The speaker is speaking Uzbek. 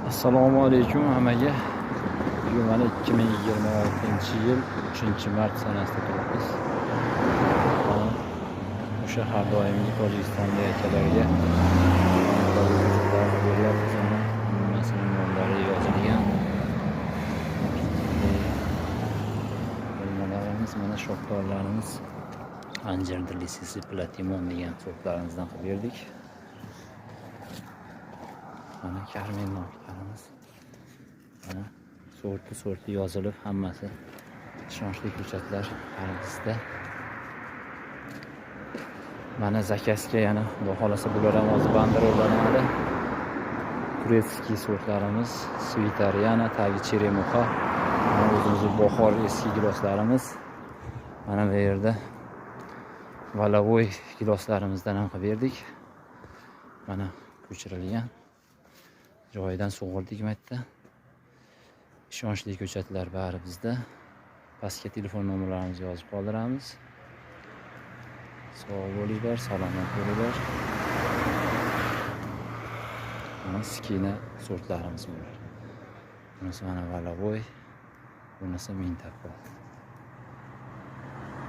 Assalomu alaykum hammaga. Bugun mana 2026-yil 3-mart sanasida turibmiz. O'sha har doimgi Tojikistonda akalarga hammasining nomlari yozilgan. Bo'lmalarimiz mana shofyorlarimiz Anjir Lisisi Platimon degan sortlarimizdan qilib berdik. Mana Karmen markalarimiz. Mana sorti yozilib, hammasi ishonchli ko'chatlar bizda. Mana zakazga yana xudo xolasa bular ham hozir banderollanadi. Turetskiy sortlarimiz, Svitariana, tagi Cheremuxa. Mana o'zimizning Boxor eski giloslarimiz. Mana bu yerda Valavoy giloslarimizdan ham qilib berdik. Mana ko'chirilgan. Joyidan sug'urdik matda. Ishonchli ko'chatlar bari bizda. Pastga telefon nomerlarimizni yozib qoldiramiz. Sog' bo'linglar, salomat bo'linglar. Mana skina sortlarimiz bular. Bunisi mana Valavoy, bunisi Mintaqo.